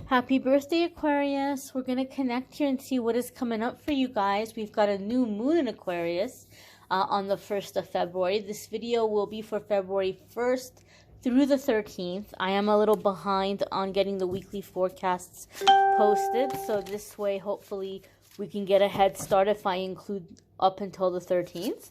Happy birthday, Aquarius. We're going to connect here and see what is coming up for you guys. We've got a new moon in Aquarius on the 1st of February. This video will be for February 1st through the 13th. I am a little behind on getting the weekly forecasts posted, so this way hopefully we can get a head start if I include up until the 13th.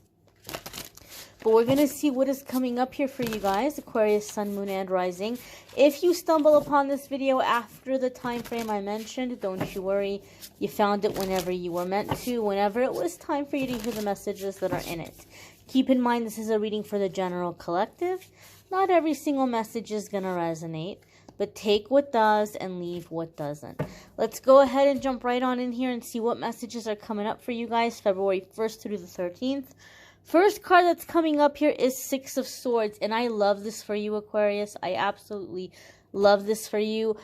But we're going to see what is coming up here for you guys, Aquarius, Sun, Moon, and Rising. If you stumble upon this video after the time frame I mentioned, don't you worry. You found it whenever you were meant to, whenever it was time for you to hear the messages that are in it. Keep in mind this is a reading for the general collective. Not every single message is going to resonate, but take what does and leave what doesn't. Let's go ahead and jump right on in here and see what messages are coming up for you guys, February 1st through the 13th. First card that's coming up here is Six of Swords, and I love this for you, Aquarius. I absolutely love this for you.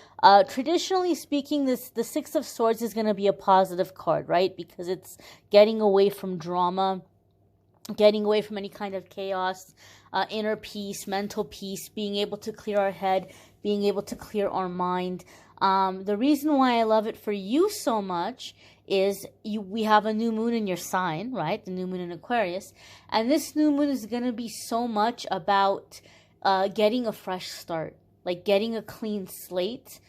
Traditionally speaking, the Six of Swords is going to be a positive card, right? Because it's getting away from drama, getting away from any kind of chaos, inner peace, mental peace, being able to clear our head, being able to clear our mind. The reason why I love it for you so much is we have a new moon in your sign, right? The new moon in Aquarius. And this new moon is going to be so much about getting a fresh start, like getting a clean slate,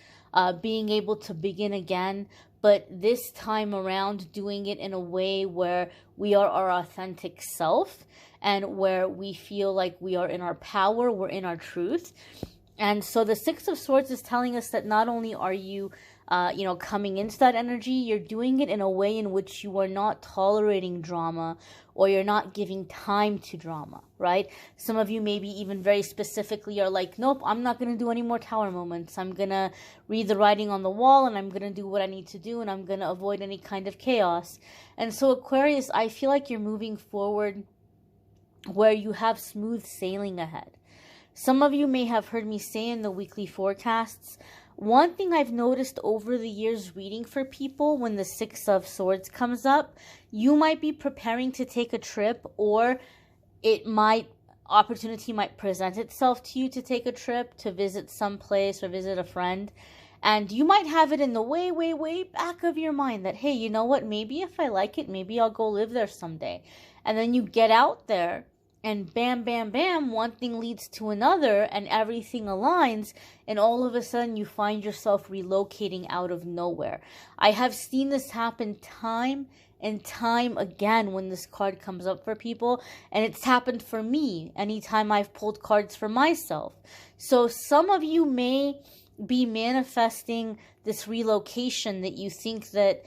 being able to begin again, but this time around doing it in a way where we are our authentic self and where we feel like we are in our power, we're in our truth. And so the Six of Swords is telling us that not only are you coming into that energy, you're doing it in a way in which you are not tolerating drama or you're not giving time to drama, right? Some of you maybe even very specifically are like, nope, I'm not going to do any more tower moments. I'm going to read the writing on the wall and I'm going to do what I need to do and I'm going to avoid any kind of chaos. And so Aquarius, I feel like you're moving forward where you have smooth sailing ahead. Some of you may have heard me say in the weekly forecasts, one thing I've noticed over the years reading for people when the Six of Swords comes up, you might be preparing to take a trip, or opportunity might present itself to you to take a trip, to visit someplace or visit a friend. And you might have it in the way, way, way back of your mind that, hey, you know what, maybe if I like it, maybe I'll go live there someday. And then you get out there, and bam, bam, bam, one thing leads to another and everything aligns. And all of a sudden you find yourself relocating out of nowhere. I have seen this happen time and time again when this card comes up for people. And it's happened for me anytime I've pulled cards for myself. So some of you may be manifesting this relocation that you think that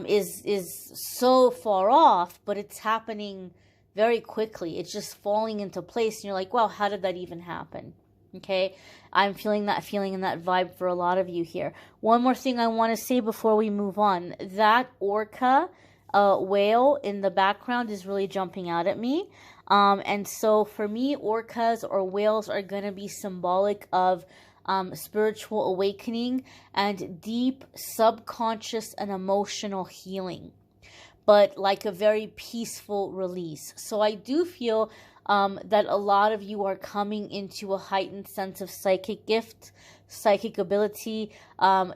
is so far off, but it's happening very quickly. It's just falling into place and you're like, wow, how did that even happen? Okay, I'm feeling that feeling and that vibe for a lot of you here. One more thing I want to say before we move on. That orca whale in the background is really jumping out at me. And so for me, orcas or whales are going to be symbolic of spiritual awakening and deep subconscious and emotional healing, but like a very peaceful release. So I do feel that a lot of you are coming into a heightened sense of psychic gift, psychic ability,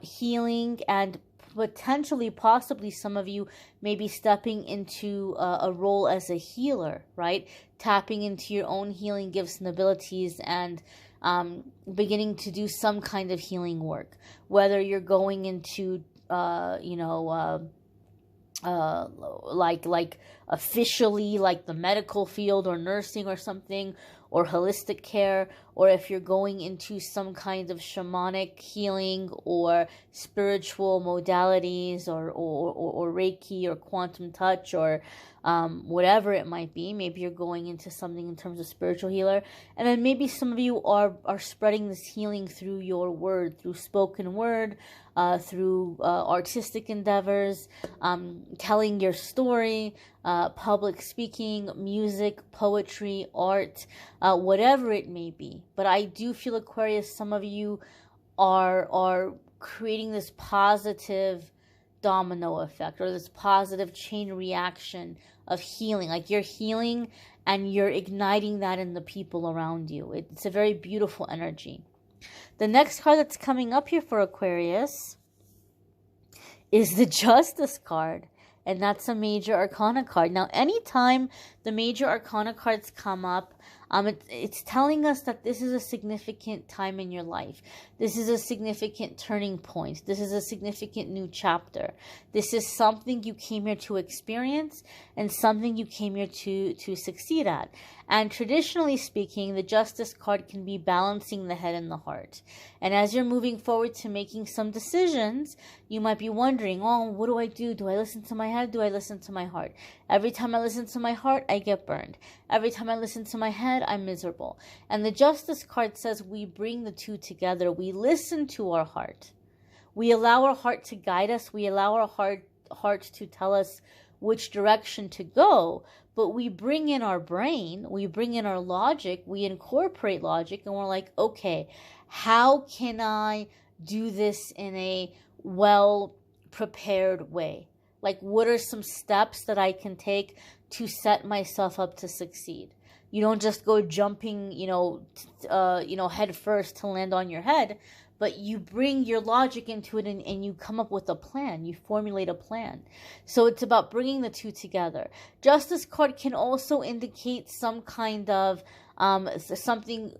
healing, and potentially, possibly some of you may be stepping into a role as a healer, right? Tapping into your own healing gifts and abilities and beginning to do some kind of healing work. Whether you're going into, like officially like the medical field or nursing or something, or holistic care, or if you're going into some kind of shamanic healing or spiritual modalities or Reiki or quantum touch or whatever it might be. Maybe you're going into something in terms of spiritual healer. And then maybe some of you are spreading this healing through your word, through spoken word, through artistic endeavors, telling your story, public speaking, music, poetry, art, whatever it may be. But I do feel, Aquarius, some of you are creating this positive domino effect or this positive chain reaction of healing. Like you're healing and you're igniting that in the people around you. It's a very beautiful energy. The next card that's coming up here for Aquarius is the Justice card. And that's a major arcana card. Now, anytime the major arcana cards come up, it's telling us that this is a significant time in your life. This is a significant turning point. This is a significant new chapter. This is something you came here to experience and something you came here to succeed at. And traditionally speaking, the Justice card can be balancing the head and the heart. And as you're moving forward to making some decisions, you might be wondering, oh, what do I do? Do I listen to my head? Do I listen to my heart? Every time I listen to my heart, I get burned. Every time I listen to my head, I'm miserable. And the Justice card says we bring the two together. We listen to our heart. We allow our heart to guide us. We allow our heart to tell us which direction to go. But we bring in our brain. We bring in our logic. We incorporate logic. And we're like, okay, how can I do this in a well-prepared way? Like, what are some steps that I can take to set myself up to succeed? You don't just go jumping, head first to land on your head, but you bring your logic into it and you come up with a plan. You formulate a plan. So it's about bringing the two together. Justice card can also indicate some kind of something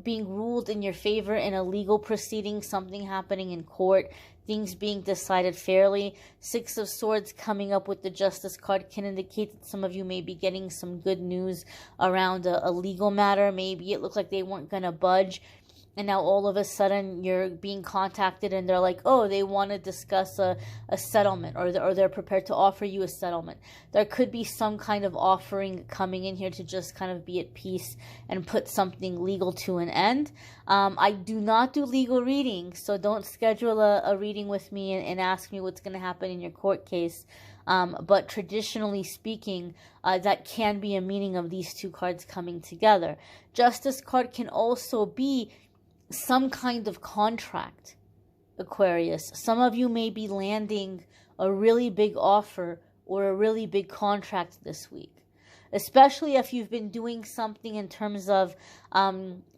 being ruled in your favor in a legal proceeding, something happening in court, things being decided fairly. Six of Swords coming up with the Justice card can indicate that some of you may be getting some good news around a legal matter. Maybe it looked like they weren't going to budge, and now all of a sudden you're being contacted and they're like, oh, they want to discuss a settlement, or they're prepared to offer you a settlement. There could be some kind of offering coming in here to just kind of be at peace and put something legal to an end. I do not do legal readings, so don't schedule a reading with me and ask me what's going to happen in your court case. But traditionally speaking, that can be a meaning of these two cards coming together. Justice card can also be some kind of contract, Aquarius. Some of you may be landing a really big offer or a really big contract this week, especially if you've been doing something in terms of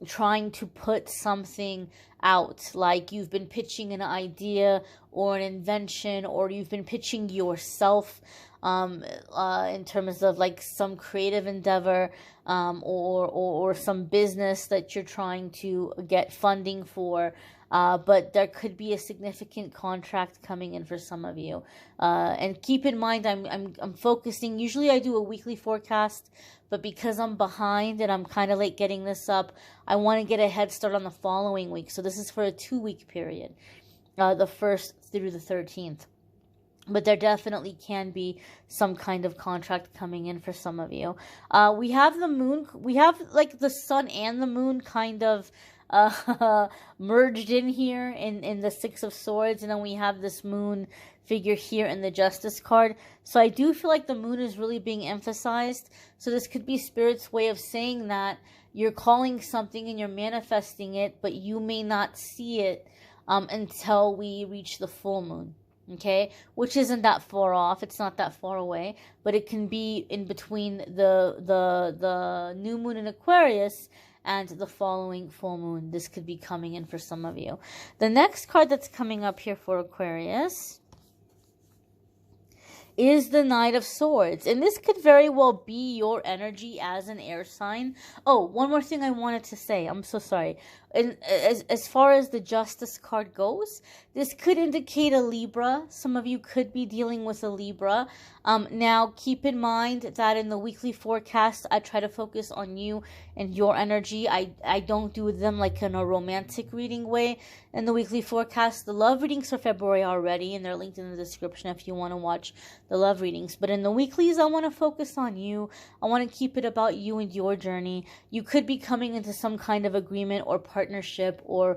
trying to put something out, like you've been pitching an idea or an invention, or you've been pitching yourself in terms of like some creative endeavor, or some business that you're trying to get funding for. But there could be a significant contract coming in for some of you. And keep in mind, I'm focusing. Usually I do a weekly forecast, but because I'm behind and I'm kind of late getting this up, I want to get a head start on the following week. So this is for a 2-week period, the 1st through the 13th. But there definitely can be some kind of contract coming in for some of you. We have the moon. We have like the sun and the moon kind of merged in here in the Six of Swords. And then we have this moon figure here in the Justice card. So I do feel like the moon is really being emphasized. So this could be Spirit's way of saying that you're calling something and you're manifesting it, but you may not see it until we reach the full moon. Okay, which isn't that far off. It's not that far away, but it can be in between the new moon in Aquarius and the following full moon. This could be coming in for some of you. The next card that's coming up here for Aquarius is the Knight of Swords. And this could very well be your energy as an air sign. Oh, one more thing I wanted to say. I'm so sorry. And as far as the Justice card goes, this could indicate a Libra. Some of you could be dealing with a Libra. Now, keep in mind that in the weekly forecast, I try to focus on you and your energy. I don't do them like in a romantic reading way. In the weekly forecast, the love readings for February are already, and they're linked in the description if you want to watch the love readings. But in the weeklies, I want to focus on you. I want to keep it about you and your journey. You could be coming into some kind of agreement or partnership or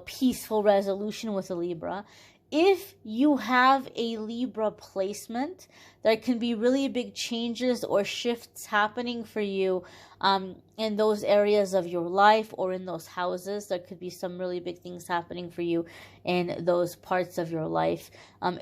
peaceful resolution with a Libra. If you have a Libra placement, there can be really big changes or shifts happening for you in those areas of your life or in those houses. There could be some really big things happening for you in those parts of your life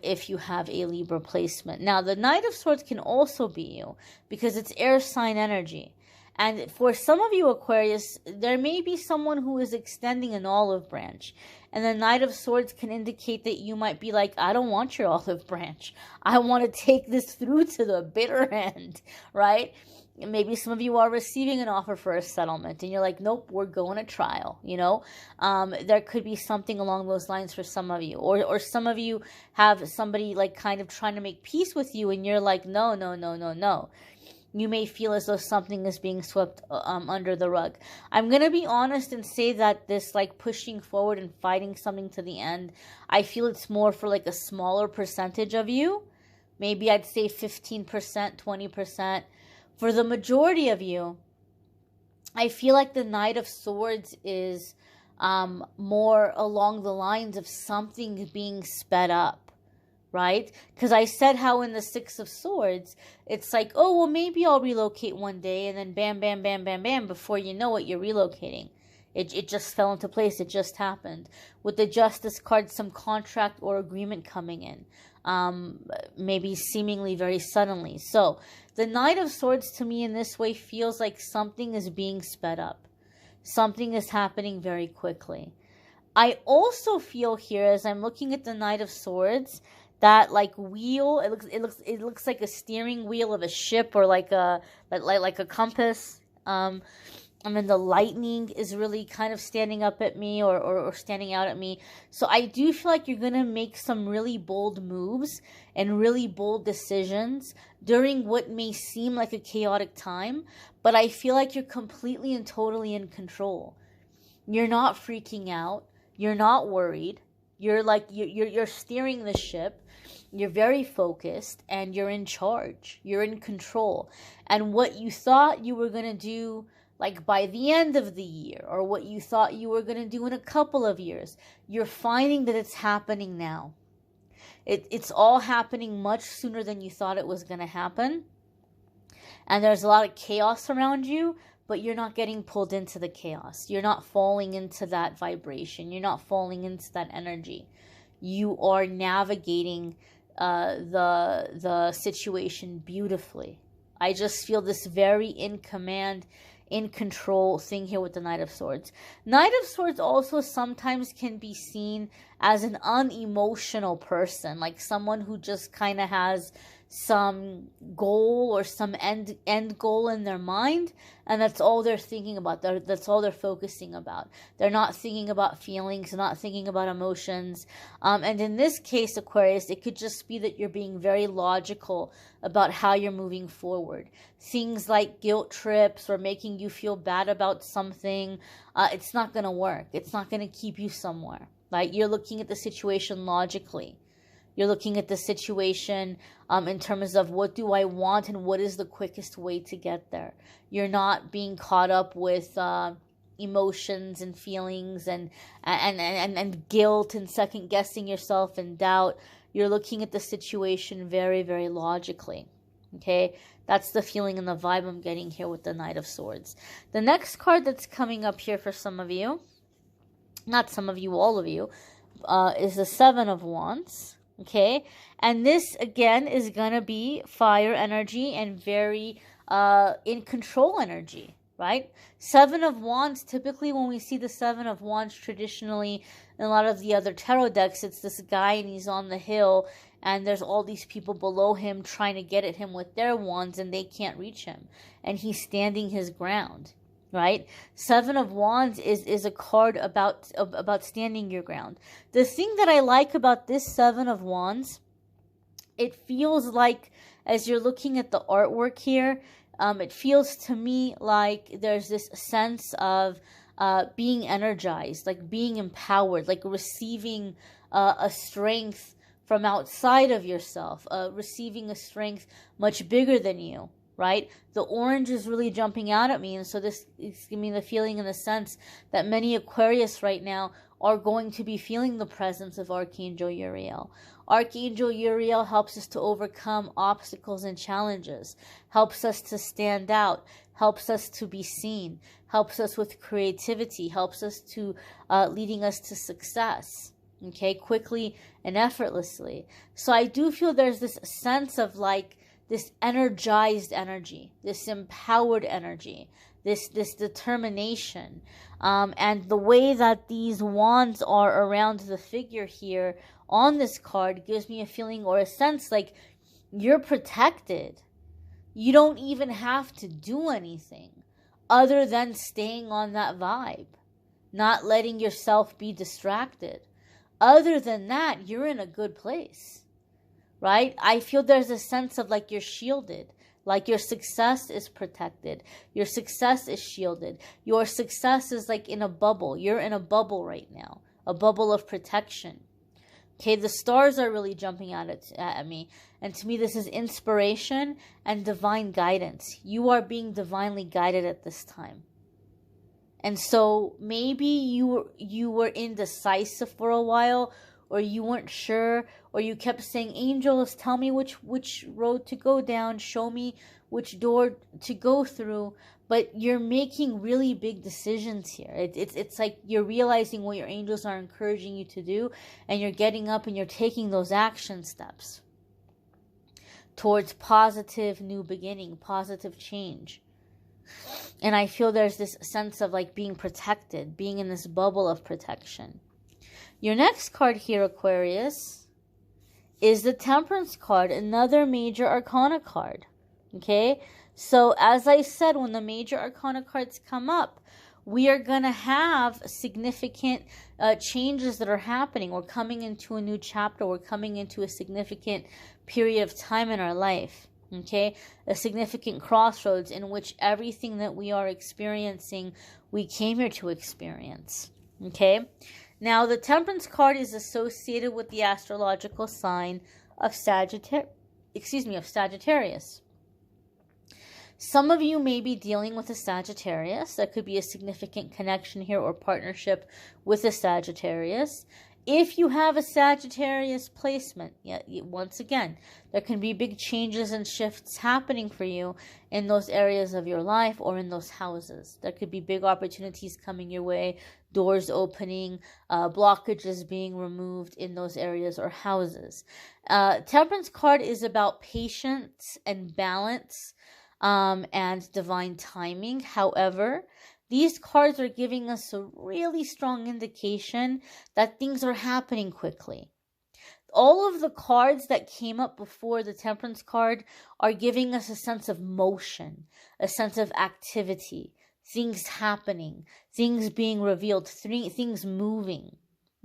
if you have a Libra placement. Now, the Knight of Swords can also be you because it's air sign energy. And for some of you, Aquarius, there may be someone who is extending an olive branch. And the Knight of Swords can indicate that you might be like, I don't want your olive branch. I want to take this through to the bitter end, right? Maybe some of you are receiving an offer for a settlement and you're like, nope, we're going to trial, you know? There could be something along those lines for some of you. Or some of you have somebody like kind of trying to make peace with you and you're like, no, no, no, no, no. You may feel as though something is being swept under the rug. I'm going to be honest and say that this like pushing forward and fighting something to the end, I feel it's more for like a smaller percentage of you. Maybe I'd say 15%, 20%. For the majority of you, I feel like the Knight of Swords is more along the lines of something being sped up, right? Because I said how in the Six of Swords, it's like, oh, well, maybe I'll relocate one day, and then bam, bam, bam, bam, bam, before you know it, you're relocating. It just fell into place. It just happened. With the Justice card, some contract or agreement coming in. Maybe seemingly very suddenly. So the Knight of Swords to me in this way feels like something is being sped up. Something is happening very quickly. I also feel here, as I'm looking at the Knight of Swords, that like wheel, it looks like a steering wheel of a ship, or like a compass. And then the lightning is really kind of standing up at me or standing out at me. So I do feel like you're going to make some really bold moves and really bold decisions during what may seem like a chaotic time. But I feel like you're completely and totally in control. You're not freaking out. You're not worried. You're like, you're steering the ship. You're very focused and you're in charge. You're in control. And what you thought you were going to do like by the end of the year, or what you thought you were going to do in a couple of years, you're finding that it's happening now. It's all happening much sooner than you thought it was going to happen. And there's a lot of chaos around you, but you're not getting pulled into the chaos. You're not falling into that vibration. You're not falling into that energy. You are navigating the situation beautifully. I just feel this very in command, in control thing here with the Knight of Swords. Knight of Swords also sometimes can be seen as an unemotional person, like someone who just kind of has some goal or some end goal in their mind, and that's all they're thinking about. That's all they're focusing about. They're not thinking about feelings, they're not thinking about emotions. And in this case, Aquarius, it could just be that you're being very logical about how you're moving forward. Things like guilt trips or making you feel bad about something, it's not going to work. It's not going to keep you somewhere. Like, you're looking at the situation logically. You're looking at the situation in terms of what do I want and what is the quickest way to get there. You're not being caught up with emotions and feelings and guilt and second guessing yourself and doubt. You're looking at the situation very, very logically. Okay, that's the feeling and the vibe I'm getting here with the Knight of Swords. The next card that's coming up here for some of you, not some of you, all of you, is the Seven of Wands. Okay, and this again is gonna be fire energy and very in control energy, right? Seven of Wands, typically when we see the Seven of Wands traditionally in a lot of the other tarot decks, it's this guy and he's on the hill and there's all these people below him trying to get at him with their wands and they can't reach him, and he's standing his ground. Right? Seven of Wands is a card about standing your ground. The thing that I like about this Seven of Wands, it feels like, as you're looking at the artwork here, it feels to me like there's this sense of being energized, like being empowered, like receiving a strength from outside of yourself, receiving a strength much bigger than you. Right? The orange is really jumping out at me, and so this is giving me the feeling and the sense that many Aquarius right now are going to be feeling the presence of Archangel Uriel. Archangel Uriel helps us to overcome obstacles and challenges, helps us to stand out, helps us to be seen, helps us with creativity, helps us to leading us to success, okay, quickly and effortlessly. So I do feel there's this sense of like, this energized energy, this empowered energy this determination. And the way that these wands are around the figure here on this card gives me a feeling or a sense like you're protected. You don't even have to do anything other than staying on that vibe, not letting yourself be distracted. Other than that, you're in a good place, right? I feel there's a sense of like you're shielded, like your success is protected. Your success is shielded. Your success is like in a bubble. You're in a bubble right now, a bubble of protection. Okay, the stars are really jumping out at me. And to me, this is inspiration and divine guidance. You are being divinely guided at this time. And so maybe you were indecisive for a while, or you weren't sure, or you kept saying, angels, tell me which road to go down, show me which door to go through. But you're making really big decisions here. It's like you're realizing what your angels are encouraging you to do, and you're getting up and you're taking those action steps towards positive new beginning, positive change. And I feel there's this sense of like being protected, being in this bubble of protection. Your next card here, Aquarius, is the Temperance card, another major arcana card. Okay? So as I said, when the major arcana cards come up, we are going to have significant changes that are happening. We're coming into a new chapter. We're coming into a significant period of time in our life. Okay? A significant crossroads in which everything that we are experiencing, we came here to experience. Okay? Now, the Temperance card is associated with the astrological sign of Sagittarius. Some of you may be dealing with a Sagittarius. That could be a significant connection here or partnership with a Sagittarius. If you have a Sagittarius placement, once again, there can be big changes and shifts happening for you in those areas of your life or in those houses. There could be big opportunities coming your way, doors opening, blockages being removed in those areas or houses. Temperance card is about patience and balance and divine timing. However, these cards are giving us a really strong indication that things are happening quickly. All of the cards that came up before the Temperance card are giving us a sense of motion, a sense of activity, things happening, things being revealed, things moving.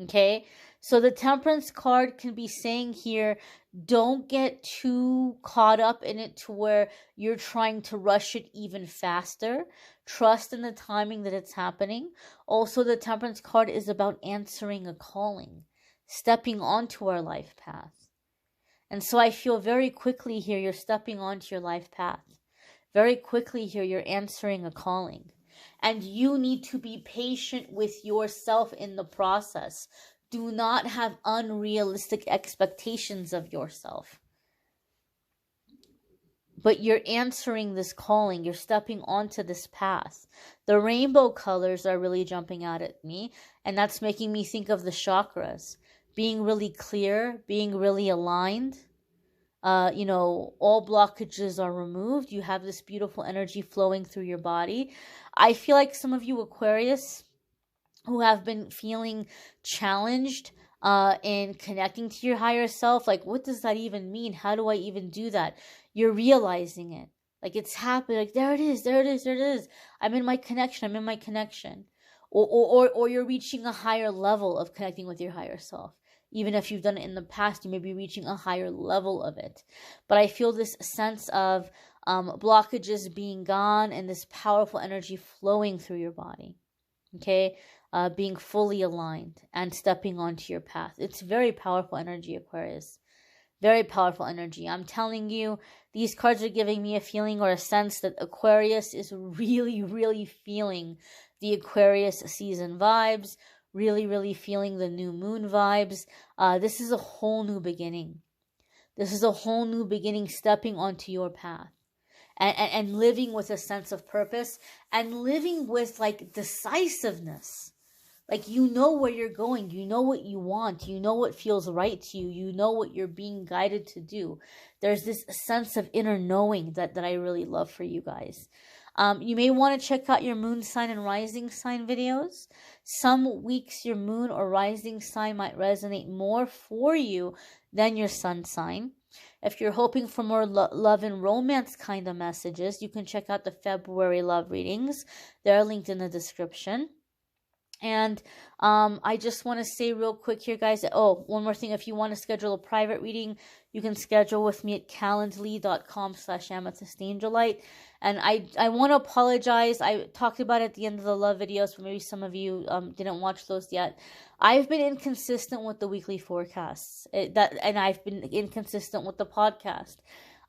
Okay? So the Temperance card can be saying here, don't get too caught up in it to where you're trying to rush it even faster. Trust in the timing that it's happening. Also, the Temperance card is about answering a calling, stepping onto our life path. And so I feel very quickly here you're stepping onto your life path. Very quickly here you're answering a calling. And you need to be patient with yourself in the process. Do not have unrealistic expectations of yourself. But you're answering this calling. You're stepping onto this path. The rainbow colors are really jumping out at me. And that's making me think of the chakras. Being really clear. Being really aligned. All blockages are removed. You have this beautiful energy flowing through your body. I feel like some of you Aquarius who have been feeling challenged in connecting to your higher self, like, what does that even mean? How do I even do that? You're realizing it. Like, it's happening. Like, there it is. I'm in my connection. Or you're reaching a higher level of connecting with your higher self. Even if you've done it in the past, you may be reaching a higher level of it. But I feel this sense of blockages being gone and this powerful energy flowing through your body. Okay? Being fully aligned and stepping onto your path. It's very powerful energy, Aquarius. Very powerful energy. I'm telling you, these cards are giving me a feeling or a sense that Aquarius is really, really feeling the Aquarius season vibes. Really, really feeling the new moon vibes. This is a whole new beginning. This is a whole new beginning, stepping onto your path. And living with a sense of purpose. And living with, like, decisiveness. Like, you know where you're going. You know what you want. You know what feels right to you. You know what you're being guided to do. There's this sense of inner knowing that I really love for you guys. You may want to check out your moon sign and rising sign videos. Some weeks your moon or rising sign might resonate more for you than your sun sign. If you're hoping for more love and romance kind of messages, you can check out the February love readings. They're linked in the description. And I just want to say real quick here, guys. Oh, one more thing. If you want to schedule a private reading, you can schedule with me at calendly.com/amethystangelite. And I want to apologize. I talked about it at the end of the love videos, but maybe some of you didn't watch those yet. I've been inconsistent with the weekly forecasts. And I've been inconsistent with the podcast.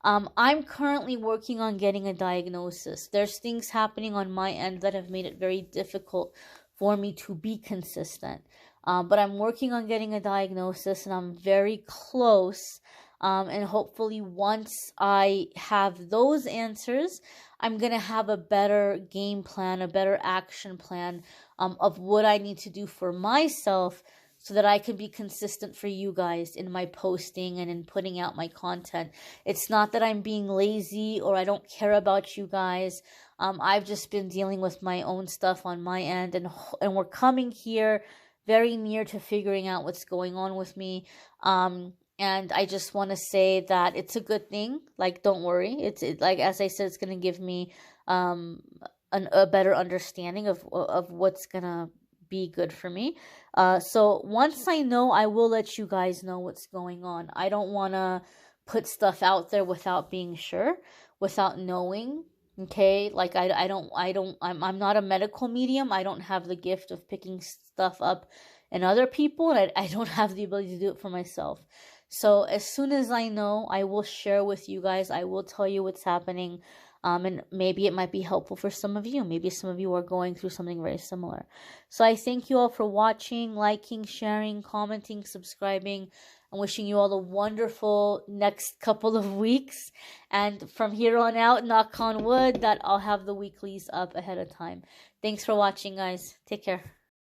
I'm currently working on getting a diagnosis. There's things happening on my end that have made it very difficult for me to be consistent. But I'm working on getting a diagnosis, and I'm very close. And hopefully once I have those answers, I'm going to have a better game plan, a better action plan of what I need to do for myself so that I can be consistent for you guys in my posting and in putting out my content. It's not that I'm being lazy or I don't care about you guys. I've just been dealing with my own stuff on my end, and we're coming here very near to figuring out what's going on with me. And I just want to say that it's a good thing. Like, don't worry. It's like, as I said, it's going to give me a better understanding of what's going to be good for me. So once I know, I will let you guys know what's going on. I don't want to put stuff out there without being sure, without knowing. Okay, like I'm not a medical medium. I don't have the gift of picking stuff up in other people, and I don't have the ability to do it for myself. So as soon as I know, I will share with you guys. I will tell you what's happening. And maybe it might be helpful for some of you. Maybe some of you are going through something very similar. So I thank you all for watching, liking, sharing, commenting, subscribing. I'm wishing you all a wonderful next couple of weeks. And from here on out, knock on wood, that I'll have the weeklies up ahead of time. Thanks for watching, guys. Take care.